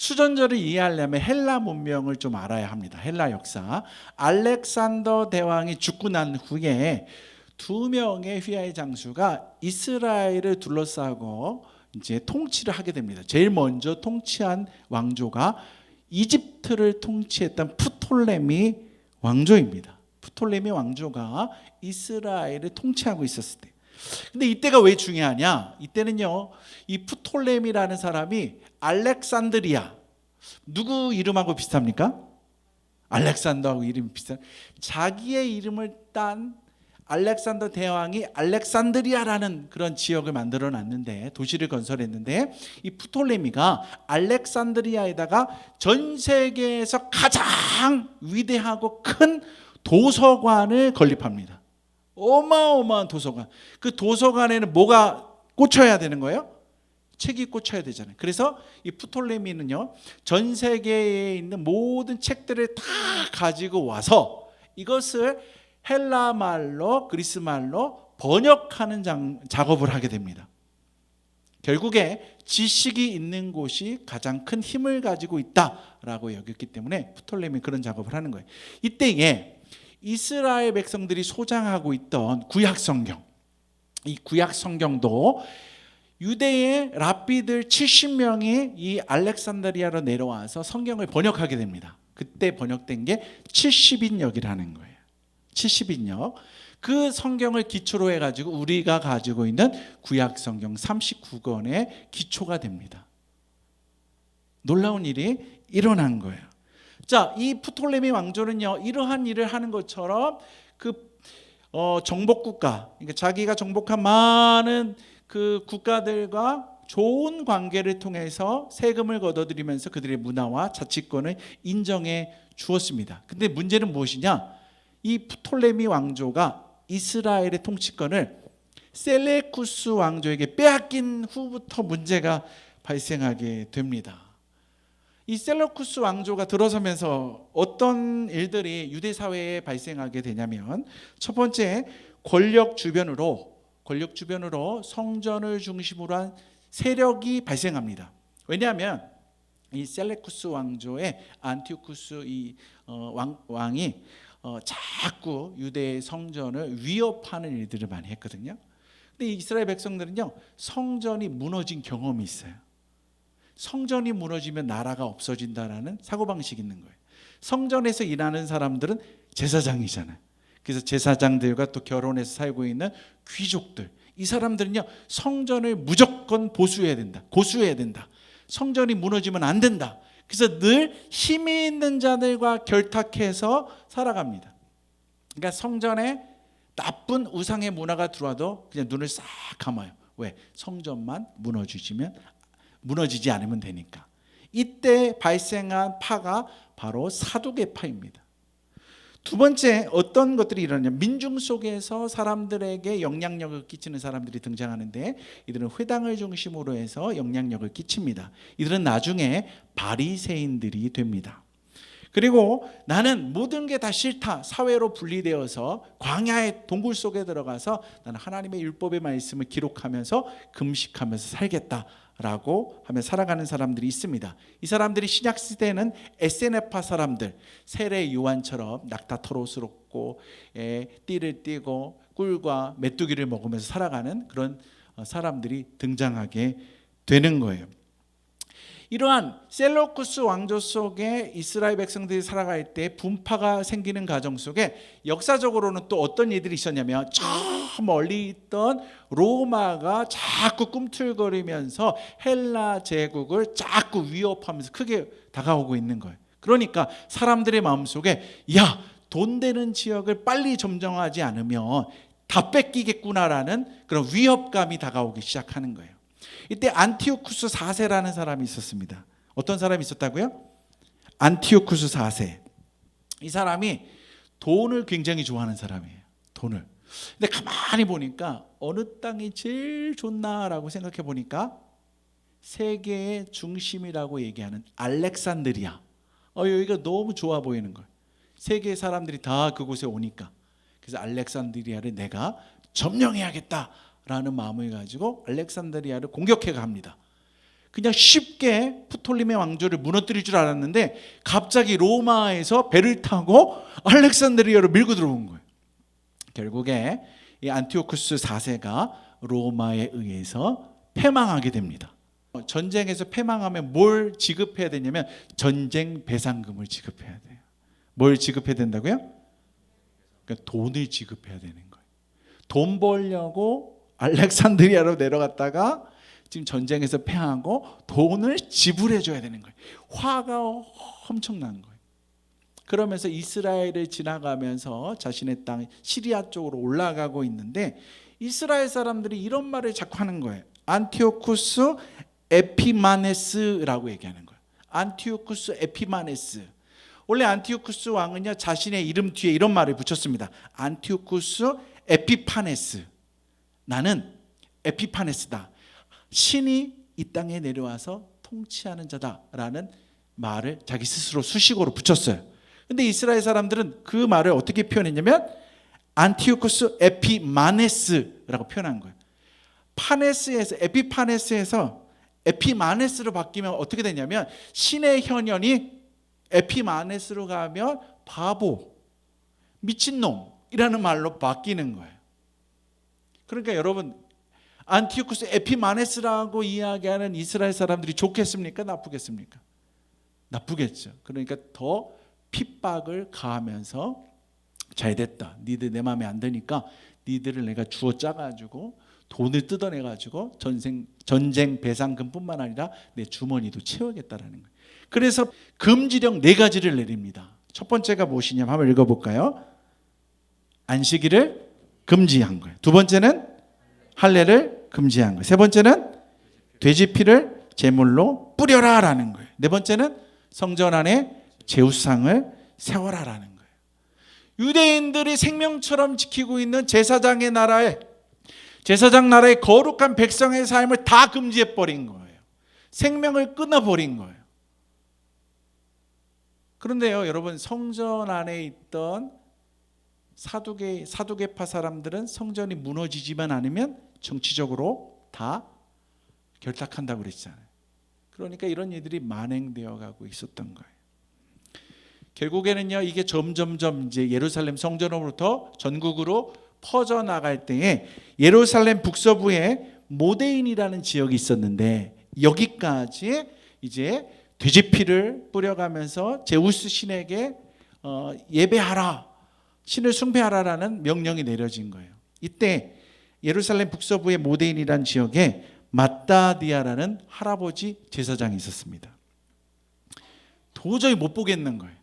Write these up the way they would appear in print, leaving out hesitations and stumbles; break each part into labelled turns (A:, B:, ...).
A: 수전제를 이해하려면 헬라 문명을 좀 알아야 합니다. 헬라 역사. 알렉산더 대왕이 죽고 난 후에 두 명의 휘하의 장수가 이스라엘을 둘러싸고 이제 통치를 하게 됩니다. 제일 먼저 통치한 왕조가 이집트를 통치했던 프톨레미 왕조입니다. 프톨레미 왕조가 이스라엘을 통치하고 있었을 때. 근데 이때가 왜 중요하냐? 이때는요, 이 프톨레미라는 사람이 알렉산드리아, 누구 이름하고 비슷합니까? 알렉산더하고 이름이 비슷한, 자기의 이름을 딴 알렉산더 대왕이 알렉산드리아라는 그런 지역을 만들어 놨는데, 도시를 건설했는데, 이 프톨레미가 알렉산드리아에다가 전 세계에서 가장 위대하고 큰 도서관을 건립합니다. 어마어마한 도서관. 그 도서관에는 뭐가 꽂혀야 되는 거예요? 책이 꽂혀야 되잖아요. 그래서 이 프톨레미는요, 전 세계에 있는 모든 책들을 다 가지고 와서 이것을 헬라 말로, 그리스 말로 번역하는 작업을 하게 됩니다. 결국에 지식이 있는 곳이 가장 큰 힘을 가지고 있다라고 여겼기 때문에 프톨레미 그런 작업을 하는 거예요. 이때에 이스라엘 백성들이 소장하고 있던 구약 성경, 이 구약 성경도 유대의 랍비들 70명이 이 알렉산드리아로 내려와서 성경을 번역하게 됩니다. 그때 번역된 게 70인역이라는 거예요. 70인역. 그 성경을 기초로 해가지고 우리가 가지고 있는 구약 성경 39권의 기초가 됩니다. 놀라운 일이 일어난 거예요. 자, 이 프톨레미 왕조는요, 이러한 일을 하는 것처럼 정복국가, 그러니까 자기가 정복한 많은 그 국가들과 좋은 관계를 통해서 세금을 걷어들이면서 그들의 문화와 자치권을 인정해 주었습니다. 근데 문제는 무엇이냐? 이 프톨레미 왕조가 이스라엘의 통치권을 셀레쿠스 왕조에게 빼앗긴 후부터 문제가 발생하게 됩니다. 이 셀레쿠스 왕조가 들어서면서 어떤 일들이 유대 사회에 발생하게 되냐면, 첫 번째, 권력 주변으로 성전을 중심으로 한 세력이 발생합니다. 왜냐하면 이 셀레쿠스 왕조의 안티오쿠스 왕이 자꾸 유대의 성전을 위협하는 일들을 많이 했거든요. 근데 이스라엘 백성들은요, 성전이 무너진 경험이 있어요. 성전이 무너지면 나라가 없어진다라는 사고방식이 있는 거예요. 성전에서 일하는 사람들은 제사장이잖아요. 그래서 제사장들과 또 결혼해서 살고 있는 귀족들, 이 사람들은요, 성전을 무조건 보수해야 된다, 고수해야 된다. 성전이 무너지면 안 된다. 그래서 늘 힘이 있는 자들과 결탁해서 살아갑니다. 그러니까 성전에 나쁜 우상의 문화가 들어와도 그냥 눈을 싹 감아요. 왜? 성전만 무너지지 않으면 되니까. 이때 발생한 파가 바로 사두개파입니다. 두 번째, 어떤 것들이 일어나냐면 민중 속에서 사람들에게 영향력을 끼치는 사람들이 등장하는데, 이들은 회당을 중심으로 해서 영향력을 끼칩니다. 이들은 나중에 바리새인들이 됩니다. 그리고 나는 모든 게 다 싫다, 사회로 분리되어서 광야의 동굴 속에 들어가서 나는 하나님의 율법의 말씀을 기록하면서 금식하면서 살겠다라고 하며 살아가는 사람들이 있습니다. 이 사람들이 신약시대에는 에세네파 사람들, 세례 요한처럼 낙타토로스럽고 띠를 띠고 꿀과 메뚜기를 먹으면서 살아가는 그런 사람들이 등장하게 되는 거예요. 이러한 셀레쿠스 왕조 속에 이스라엘 백성들이 살아갈 때 분파가 생기는 과정 속에 역사적으로는 또 어떤 일들이 있었냐면, 저 멀리 있던 로마가 자꾸 꿈틀거리면서 헬라 제국을 자꾸 위협하면서 크게 다가오고 있는 거예요. 그러니까 사람들의 마음속에, 야, 돈 되는 지역을 빨리 점령하지 않으면 다 뺏기겠구나라는 그런 위협감이 다가오기 시작하는 거예요. 이때 안티오쿠스 4세라는 사람이 있었습니다. 어떤 사람이 있었다고요? 안티오쿠스 4세. 이 사람이 돈을 굉장히 좋아하는 사람이에요. 돈을. 근데 가만히 보니까 어느 땅이 제일 좋나라고 생각해 보니까 세계의 중심이라고 얘기하는 알렉산드리아. 여기가 너무 좋아 보이는 거예요. 세계 사람들이 다 그곳에 오니까. 그래서 알렉산드리아를 내가 점령해야겠다라는 마음을 가지고 알렉산드리아를 공격해 갑니다. 그냥 쉽게 프톨리메 왕조를 무너뜨릴 줄 알았는데 갑자기 로마에서 배를 타고 알렉산드리아로 밀고 들어온 거예요. 결국에 이 안티오쿠스 4세가 로마에 의해서 패망하게 됩니다. 전쟁에서 패망하면 뭘 지급해야 되냐면 전쟁 배상금을 지급해야 돼요. 뭘 지급해야 된다고요? 그러니까 돈을 지급해야 되는 거예요. 돈 벌려고 알렉산드리아로 내려갔다가 지금 전쟁에서 패하고 돈을 지불해 줘야 되는 거예요. 화가 엄청난 거예요. 그러면서 이스라엘을 지나가면서 자신의 땅 시리아 쪽으로 올라가고 있는데 이스라엘 사람들이 이런 말을 자꾸 하는 거예요. 안티오쿠스 에피마네스라고 얘기하는 거예요. 안티오쿠스 에피마네스. 원래 안티오쿠스 왕은요 자신의 이름 뒤에 이런 말을 붙였습니다. 안티오쿠스 에피파네스. 나는 에피파네스다. 신이 이 땅에 내려와서 통치하는 자다라는 말을 자기 스스로 수식어로 붙였어요. 근데 이스라엘 사람들은 그 말을 어떻게 표현했냐면 안티오쿠스 에피마네스라고 표현한 거예요. 파네스에서 에피파네스에서 에피마네스로 바뀌면 어떻게 되냐면 신의 현현이 에피마네스로 가면 바보, 미친놈이라는 말로 바뀌는 거예요. 그러니까 여러분 안티오쿠스 에피마네스라고 이야기하는 이스라엘 사람들이 좋겠습니까? 나쁘겠습니까? 나쁘겠죠. 그러니까 더 핍박을 가하면서 잘됐다. 니들 내 마음에 안 드니까 니들을 내가 주워 짜가지고 돈을 뜯어내가지고 전쟁 배상금뿐만 아니라 내 주머니도 채우겠다라는 거예요. 그래서 금지령 4가지를 내립니다. 첫 번째가 무엇이냐면 한번 읽어볼까요? 안식일을 금지한 거예요. 두 번째는 할례를 금지한 거예요. 세 번째는 돼지피를 제물로 뿌려라라는 거예요. 네 번째는 성전 안에 제우상을 세워라라는 거예요. 유대인들이 생명처럼 지키고 있는 제사장 나라의 거룩한 백성의 삶을 다 금지해 버린 거예요. 생명을 끊어 버린 거예요. 그런데요, 여러분 성전 안에 있던 사두개파 사람들은 성전이 무너지지만 않으면 정치적으로 다 결탁한다고 그랬잖아요. 그러니까 이런 일들이 만행되어 가고 있었던 거예요. 결국에는요, 이게 점점점 이제 예루살렘 성전으로부터 전국으로 퍼져 나갈 때에 예루살렘 북서부에 모데인이라는 지역이 있었는데 여기까지 이제 돼지피를 뿌려가면서 제우스 신에게 예배하라, 신을 숭배하라라는 명령이 내려진 거예요. 이때 예루살렘 북서부의 모데인이라는 지역에 마따디아라는 할아버지 제사장이 있었습니다. 도저히 못 보겠는 거예요.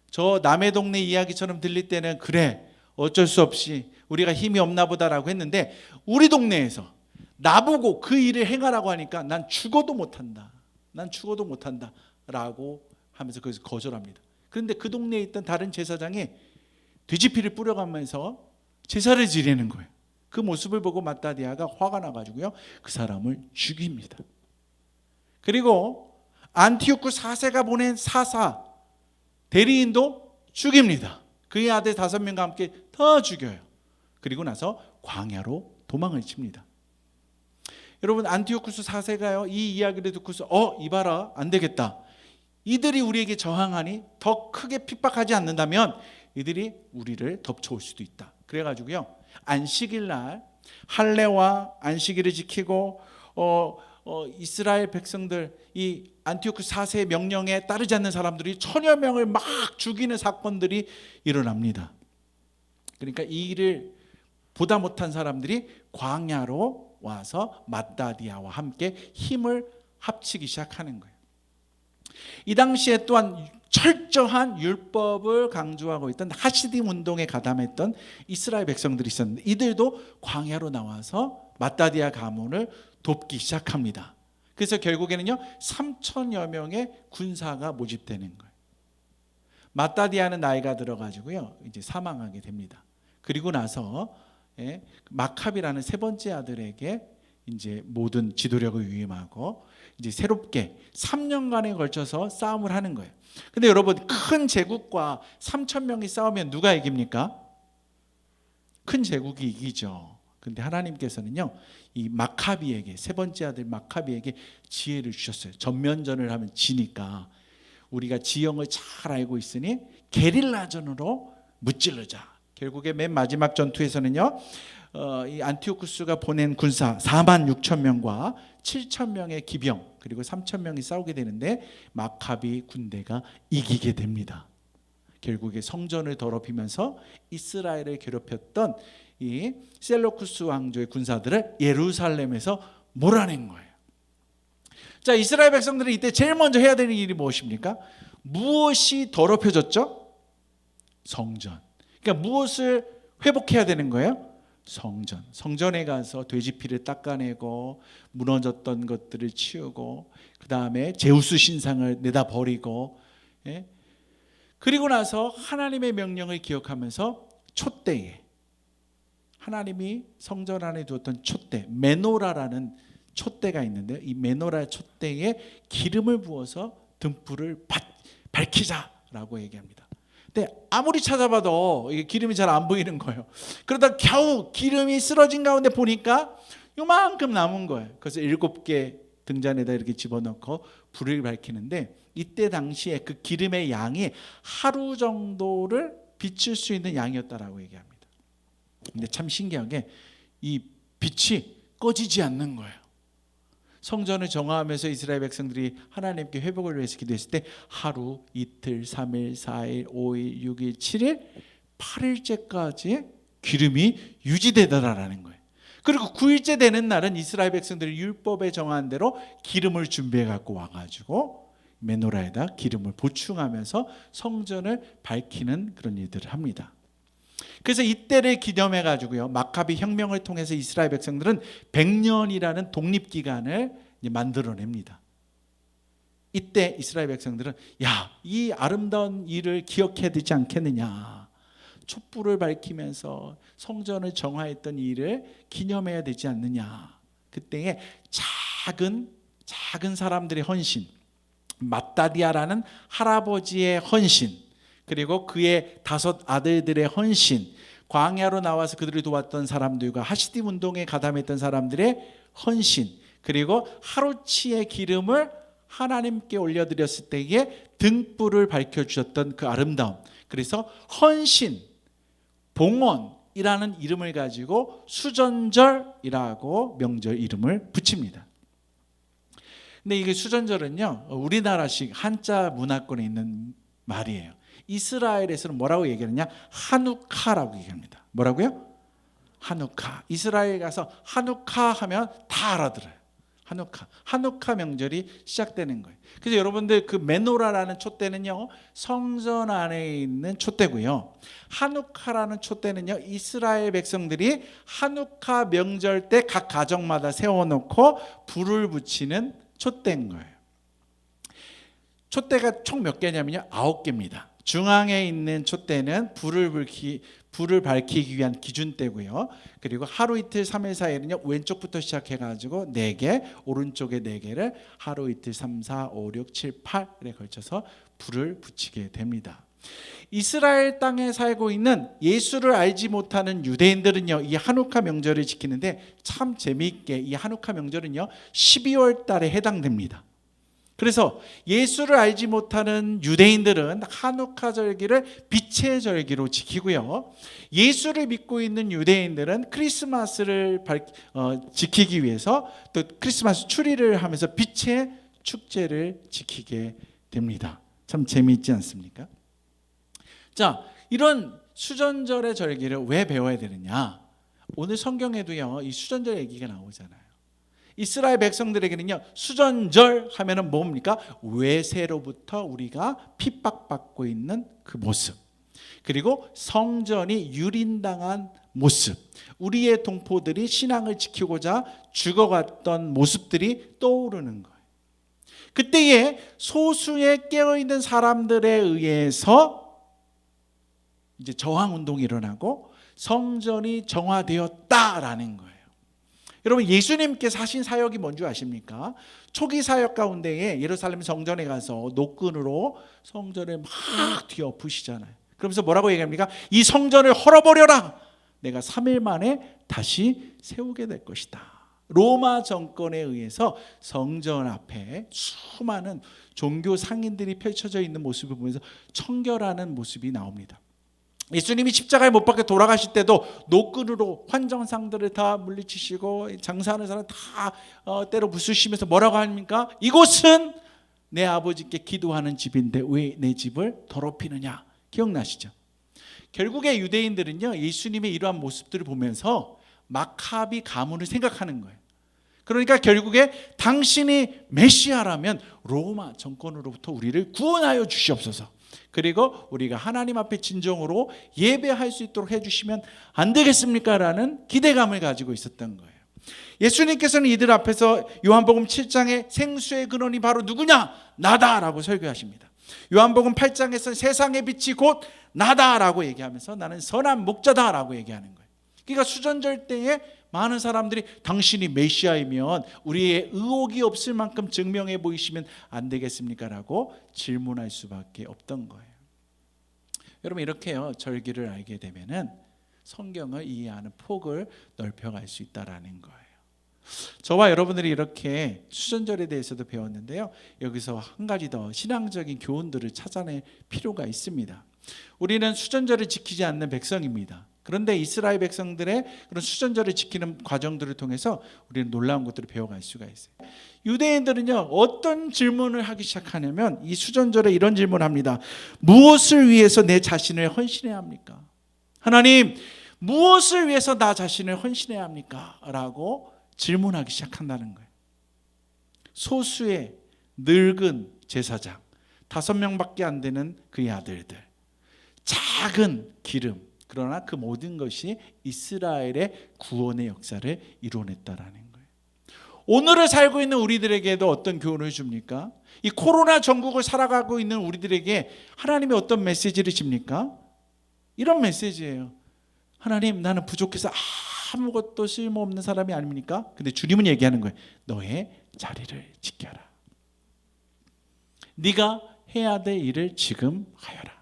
A: 저 남의 동네 이야기처럼 들릴 때는 그래 어쩔 수 없이 우리가 힘이 없나 보다라고 했는데 우리 동네에서 나보고 그 일을 행하라고 하니까 난 죽어도 못한다. 난 죽어도 못한다 라고 하면서 거기서 거절합니다. 그런데 그 동네에 있던 다른 제사장이 돼지피를 뿌려가면서 제사를 지내는 거예요. 그 모습을 보고 마따디아가 화가 나가지고요 그 사람을 죽입니다. 그리고 안티오쿠스 4세가 보낸 사사 대리인도 죽입니다. 그의 아들 5명과 함께 다 죽여요. 그리고 나서 광야로 도망을 칩니다. 여러분 안티오쿠스 4세가요 이 이야기를 듣고서 이봐라 안 되겠다. 이들이 우리에게 저항하니 더 크게 핍박하지 않는다면 이들이 우리를 덮쳐올 수도 있다. 그래가지고요 안식일 날 할례와 안식일을 지키고 이스라엘 백성들 이 안티오쿠스 4세의 명령에 따르지 않는 사람들이 1000여 명을 막 죽이는 사건들이 일어납니다. 그러니까 이 일을 보다 못한 사람들이 광야로 와서 마따디아와 함께 힘을 합치기 시작하는 거예요. 이 당시에 또한 철저한 율법을 강조하고 있던 하시딤 운동에 가담했던 이스라엘 백성들이 있었는데 이들도 광야로 나와서 마따디아 가문을 돕기 시작합니다. 그래서 결국에는요 3000여 명의 군사가 모집되는 거예요. 마따디아는 나이가 들어가지고요 이제 사망하게 됩니다. 그리고 나서 마캅이라는 세 번째 아들에게 이제 모든 지도력을 위임하고 이제 새롭게 3년간에 걸쳐서 싸움을 하는 거예요. 근데 여러분 큰 제국과 3000명이 싸우면 누가 이깁니까? 큰 제국이 이기죠. 근데 하나님께서는요, 이 마카비에게, 세 번째 아들 마카비에게 지혜를 주셨어요. 전면전을 하면 지니까 우리가 지형을 잘 알고 있으니 게릴라전으로 무찌르자. 결국에 맨 마지막 전투에서는요, 이 안티오쿠스가 보낸 군사 4만 6천 명과 7천 명의 기병 그리고 3천 명이 싸우게 되는데 마카비 군대가 이기게 됩니다. 결국에 성전을 더럽히면서 이스라엘을 괴롭혔던 이 셀로쿠스 왕조의 군사들을 예루살렘에서 몰아낸 거예요. 자, 이스라엘 백성들이 이때 제일 먼저 해야 되는 일이 무엇입니까? 무엇이 더럽혀졌죠? 성전. 그러니까 무엇을 회복해야 되는 거예요? 성전. 성전에 가서 돼지피를 닦아내고 무너졌던 것들을 치우고 그 다음에 제우스 신상을 내다 버리고, 예? 그리고 나서 하나님의 명령을 기억하면서 촛대에, 하나님이 성전 안에 두었던 촛대, 메노라라는 촛대가 있는데 이 메노라 촛대에 기름을 부어서 등불을 밝히자라고 얘기합니다. 근데 아무리 찾아봐도 이게 기름이 잘 안 보이는 거예요. 그러다 겨우 기름이 쓰러진 가운데 보니까 요만큼 남은 거예요. 그래서 7개 등잔에다 이렇게 집어넣고 불을 밝히는데 이때 당시에 그 기름의 양이 하루 정도를 비출 수 있는 양이었다라고 얘기합니다. 근데 참 신기하게 이 빛이 꺼지지 않는 거예요. 성전을 정화하면서 이스라엘 백성들이 하나님께 회복을 위해서 기도했을 때 하루, 이틀, 3일, 4일, 5일, 6일, 7일, 8일째까지 기름이 유지되더라라는 거예요. 그리고 9일째 되는 날은 이스라엘 백성들이 율법에 정한 대로 기름을 준비해 갖고 와가지고 메노라에다 기름을 보충하면서 성전을 밝히는 그런 일들을 합니다. 그래서 이때를 기념해 가지고요, 마카비 혁명을 통해서 이스라엘 백성들은 100년이라는 독립기간을 만들어냅니다. 이때 이스라엘 백성들은 이 아름다운 일을 기억해야 되지 않겠느냐, 촛불을 밝히면서 성전을 정화했던 일을 기념해야 되지 않느냐. 그때에 작은 사람들의 헌신, 마따디아라는 할아버지의 헌신, 그리고 그의 5 아들들의 헌신, 광야로 나와서 그들을 도왔던 사람들과 하시딤 운동에 가담했던 사람들의 헌신, 그리고 하루치의 기름을 하나님께 올려드렸을 때에 등불을 밝혀주셨던 그 아름다움, 그래서 헌신, 봉헌이라는 이름을 가지고 수전절이라고 명절 이름을 붙입니다. 근데 이게 수전절은요, 우리나라식 한자 문화권에 있는 말이에요. 이스라엘에서는 뭐라고 얘기하느냐? 하누카라고 얘기합니다. 뭐라고요? 하누카. 이스라엘 가서 하누카 하면 다 알아들어요. 하누카 명절이 시작되는 거예요. 그래서 여러분들 그 메노라라는 촛대는요, 성전 안에 있는 촛대고요, 하누카라는 촛대는요, 이스라엘 백성들이 하누카 명절 때 각 가정마다 세워놓고 불을 붙이는 촛대인 거예요. 촛대가 총 몇 개냐면요, 9개입니다. 중앙에 있는 촛대는 불을 밝히기 위한 기준대고요. 그리고 하루 이틀 3일 4일은요, 왼쪽부터 시작해가지고 4개, 오른쪽에 4개를 하루 이틀 3, 4, 5, 6, 7, 8에 걸쳐서 불을 붙이게 됩니다. 이스라엘 땅에 살고 있는 예수를 알지 못하는 유대인들은요, 이 하누카 명절을 지키는데 참 재미있게 이 하누카 명절은요 12월 달에 해당됩니다. 그래서 예수를 알지 못하는 유대인들은 하누카 절기를 빛의 절기로 지키고요, 예수를 믿고 있는 유대인들은 크리스마스를 지키기 위해서 또 크리스마스 추리를 하면서 빛의 축제를 지키게 됩니다. 참 재미있지 않습니까? 자, 이런 수전절의 절기를 왜 배워야 되느냐? 오늘 성경에도요, 이 수전절 얘기가 나오잖아요. 이스라엘 백성들에게는요, 수전절 하면은 뭡니까? 외세로부터 우리가 핍박받고 있는 그 모습, 그리고 성전이 유린당한 모습, 우리의 동포들이 신앙을 지키고자 죽어갔던 모습들이 떠오르는 거예요. 그때에 소수의 깨어있는 사람들에 의해서 이제 저항운동이 일어나고 성전이 정화되었다라는 거예요. 여러분, 예수님께서 하신 사역이 뭔지 아십니까? 초기 사역 가운데에 예루살렘 성전에 가서 노끈으로 성전을 막 뒤엎으시잖아요. 그러면서 뭐라고 얘기합니까? 이 성전을 헐어버려라. 내가 3일 만에 다시 세우게 될 것이다. 로마 정권에 의해서 성전 앞에 수많은 종교 상인들이 펼쳐져 있는 모습을 보면서 청결하는 모습이 나옵니다. 예수님이 십자가에 못 박혀 돌아가실 때도 노끈으로 환정상들을 다 물리치시고 장사하는 사람 다 때로 부수시면서 뭐라고 합니까? 이곳은 내 아버지께 기도하는 집인데 왜 내 집을 더럽히느냐. 기억나시죠? 결국에 유대인들은요, 예수님의 이러한 모습들을 보면서 마카비 가문을 생각하는 거예요. 그러니까 결국에 당신이 메시아라면 로마 정권으로부터 우리를 구원하여 주시옵소서. 그리고 우리가 하나님 앞에 진정으로 예배할 수 있도록 해주시면 안 되겠습니까? 라는 기대감을 가지고 있었던 거예요. 예수님께서는 이들 앞에서 요한복음 7장에 생수의 근원이 바로 누구냐? 나다라고 설교하십니다. 요한복음 8장에서 세상의 빛이 곧 나다라고 얘기하면서 나는 선한 목자다라고 얘기하는 거예요. 그러니까 수전절 때에 많은 사람들이 당신이 메시아이면 우리의 의혹이 없을 만큼 증명해 보이시면 안 되겠습니까? 라고 질문할 수밖에 없던 거예요. 여러분, 이렇게요, 절기를 알게 되면은 성경을 이해하는 폭을 넓혀갈 수 있다라는 거예요. 저와 여러분들이 이렇게 수전절에 대해서도 배웠는데요, 여기서 한 가지 더 신앙적인 교훈들을 찾아낼 필요가 있습니다. 우리는 수전절을 지키지 않는 백성입니다. 그런데 이스라엘 백성들의 그런 수전절을 지키는 과정들을 통해서 우리는 놀라운 것들을 배워갈 수가 있어요. 유대인들은요, 어떤 질문을 하기 시작하냐면 이 수전절에 이런 질문을 합니다. 무엇을 위해서 내 자신을 헌신해야 합니까? 하나님, 무엇을 위해서 나 자신을 헌신해야 합니까? 라고 질문하기 시작한다는 거예요. 소수의 늙은 제사장 5명밖에 안 되는 그의 아들들, 작은 기름, 그러나 그 모든 것이 이스라엘의 구원의 역사를 이뤄냈다라는 거예요. 오늘을 살고 있는 우리들에게도 어떤 교훈을 줍니까? 이 코로나 전국을 살아가고 있는 우리들에게 하나님이 어떤 메시지를 줍니까? 이런 메시지예요. 하나님, 나는 부족해서 아무것도 쓸모없는 사람이 아닙니까? 근데 주님은 얘기하는 거예요. 너의 자리를 지켜라. 네가 해야 될 일을 지금 하여라.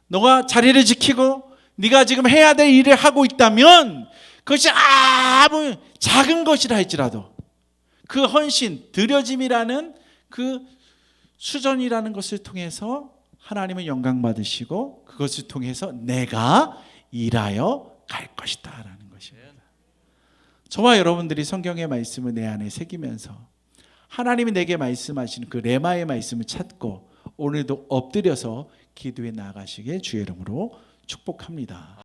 A: 너가 자리를 지키고 네가 지금 해야 될 일을 하고 있다면 그것이 아무 작은 것이라 할지라도 그 헌신, 드려짐이라는 그 수전이라는 것을 통해서 하나님은 영광 받으시고 그것을 통해서 내가 일하여 갈 것이다 라는 것입니다. 저와 여러분들이 성경의 말씀을 내 안에 새기면서 하나님이 내게 말씀하시는 그 레마의 말씀을 찾고 오늘도 엎드려서 기도에 나아가시길 주의 이름으로 축복합니다.